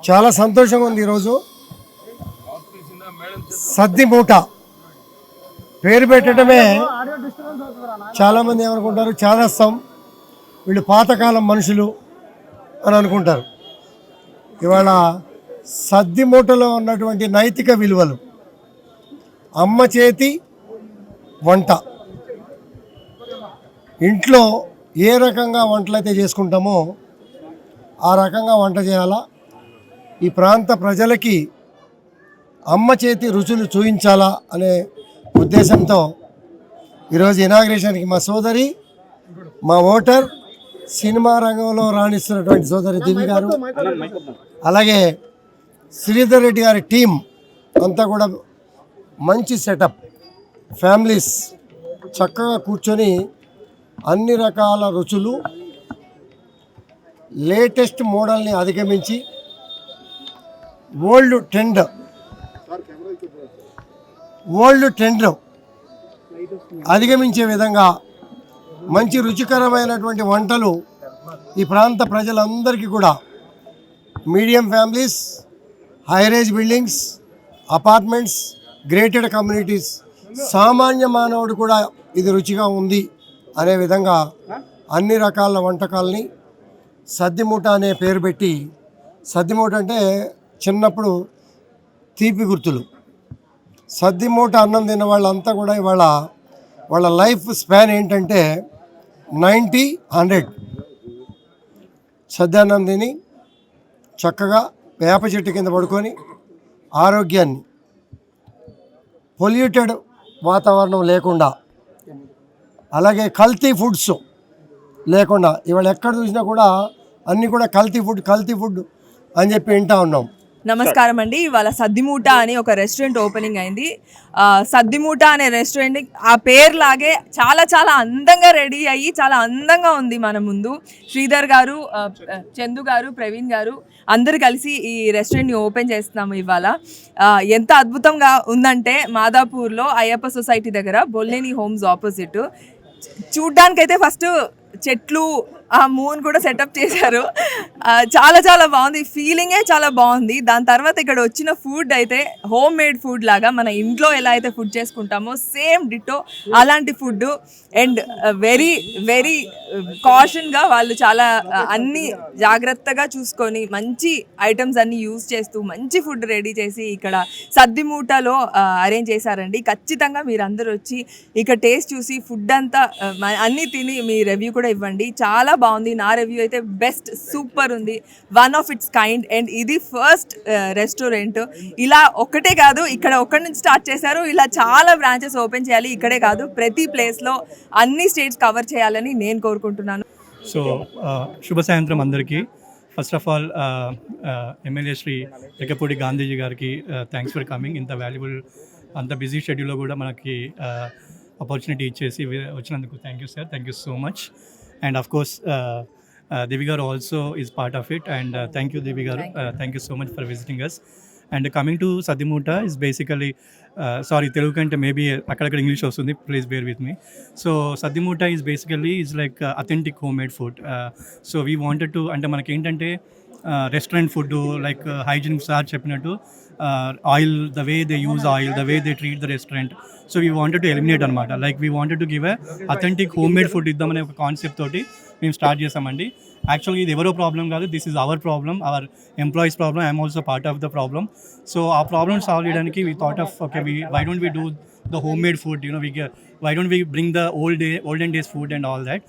చాలా సంతోషంగా ఉంది. ఈరోజు సద్ది మూట పేరు పెట్టడమే చాలామంది ఏమనుకుంటారు, చాదస్తం, వీళ్ళు పాతకాలం మనుషులు అని అనుకుంటారు. ఇవాళ సద్ది మూటలో ఉన్నటువంటి నైతిక విలువలు, అమ్మ చేతి వంట, ఇంట్లో ఏ రకంగా వంటలైతే చేసుకుంటామో ఆ రకంగా వంట చేయాలా, ఈ ప్రాంత ప్రజలకి అమ్మ చేతి రుచులు చూపించాలా అనే ఉద్దేశంతో ఈరోజు ఇనాగ్రేషన్కి మా సోదరి, మా ఓటర్, సినిమా రంగంలో రాణిస్తున్నటువంటి సోదరి దివి గారు, అలాగే శ్రీధర్ రెడ్డి గారి టీం అంతా కూడా మంచి సెటప్, ఫ్యామిలీస్ చక్కగా కూర్చొని అన్ని రకాల రుచులు లేటెస్ట్ మోడల్ని అధిగమించి ఓల్డ్ ట్రెండ్ అధిగమించే విధంగా మంచి రుచికరమైనటువంటి వంటలు ఈ ప్రాంత ప్రజలందరికీ కూడా, medium families, హైరేజ్ buildings, apartments, grated communities, సామాన్య మానవుడు కూడా ఇది రుచిగా ఉంది అనే విధంగా అన్ని రకాల వంటకాలని సద్దిమూట అనే పేరు పెట్టి, సద్దిమూట అంటే చిన్నప్పుడు తీపి గుర్తులు, సద్దిమూట అన్నం తిన్న వాళ్ళంతా కూడా ఇవాళ వాళ్ళ లైఫ్ స్పాన్ ఏంటంటే 90-100. సద్దన్నం తిని చక్కగా వేప చెట్టు కింద పడుకొని ఆరోగ్యాన్ని, పొల్యూటెడ్ వాతావరణం లేకుండా, అలాగే కల్తీ ఫుడ్స్ లేకుండా, ఇవాళ ఎక్కడ చూసినా కూడా అన్నీ కూడా కల్తీ ఫుడ్ అని చెప్పి వింటూ ఉన్నాం. నమస్కారం అండి. ఇవాళ సద్దిమూట అని ఒక రెస్టారెంట్ ఓపెనింగ్ అయింది. సద్దిమూట అనే రెస్టారెంట్ ఆ పేరు లాగే చాలా చాలా అందంగా రెడీ అయ్యి చాలా అందంగా ఉంది మన ముందు. శ్రీధర్ గారు, చందు గారు, ప్రవీణ్ గారు అందరు కలిసి ఈ రెస్టారెంట్ని ఓపెన్ చేస్తున్నాము ఇవాళ. ఎంత అద్భుతంగా ఉందంటే మాదాపూర్లో అయ్యప్ప సొసైటీ దగ్గర బొల్లేని హోమ్స్ ఆపోజిట్. చూడ్డానికైతే ఫస్ట్ చెట్లు, ఆ మూన్ కూడా సెటప్ చేశారు. చాలా చాలా బాగుంది, ఫీలింగే చాలా బాగుంది. దాని తర్వాత ఇక్కడ వచ్చిన ఫుడ్ అయితే హోమ్ మేడ్ ఫుడ్ లాగా మన ఇంట్లో ఎలా అయితే ఫుడ్ చేసుకుంటామో సేమ్ డిటో అలాంటి ఫుడ్. అండ్ వెరీ వెరీ కాషన్గా వాళ్ళు చాలా అన్ని జాగ్రత్తగా చూసుకొని మంచి ఐటమ్స్ అన్ని యూజ్ చేస్తూ మంచి ఫుడ్ రెడీ చేసి ఇక్కడ సద్దిమూటలో అరేంజ్ చేశారండి. ఖచ్చితంగా మీరు అందరూ వచ్చి ఇక్కడ టేస్ట్ చూసి ఫుడ్ అంతా అన్నీ తిని మీ రివ్యూ కూడా ఇవ్వండి. చాలా బాగుంది. నా రివ్యూ అయితే బెస్ట్, సూపర్ ఉంది, one of it's kind. And ఇది ఫస్ట్ రెస్టారెంట్. ఇలా ఒక్కటే కాదు, ఇక్కడ ఒక్కడి నుంచి స్టార్ట్ చేశారు, ఇలా చాలా బ్రాంచెస్ ఓపెన్ చేయాలి. ఇక్కడే కాదు, ప్రతి ప్లేస్లో అన్ని స్టేట్స్ కవర్ చేయాలని నేను కోరుకుంటున్నాను. సో శుభ సాయంత్రం అందరికీ. First of all MLA Sri Ekkapudi Gandhiji గారికి థ్యాంక్స్ ఫర్ కమింగ్. ఇంత వాల్యుబుల్, అంత బిజీ షెడ్యూల్లో కూడా మనకి ఆపర్చునిటీ ఇచ్చేసి వచ్చినందుకు thank you sir, thank you so much. And of course, Devi Garu also is part of it, and thank you Devi Garu, thank you so much for visiting us. And coming to Saddimuta is basically, sorry Telugu kante maybe akkada English ostundi, please bear with me. So Saddimuta is basically is like authentic homemade food. So we wanted to, ante manaki entante restaurant food like hygiene sir cheppinattu, oil, the way they use oil, the way they treat the restaurant, so we wanted to eliminate anamata. Like we wanted to give a authentic homemade food iddamane oka concept toti మేము start చేసామండి. యాక్చువల్గా ఇది ఎవరో problem కాదు, this is our problem, our employees problem. I'm also part of the problem. So ఆ problem solve చేయడానికి we thought of okay, why don't we do the homemade food, why don't we bring the olden days food and all that.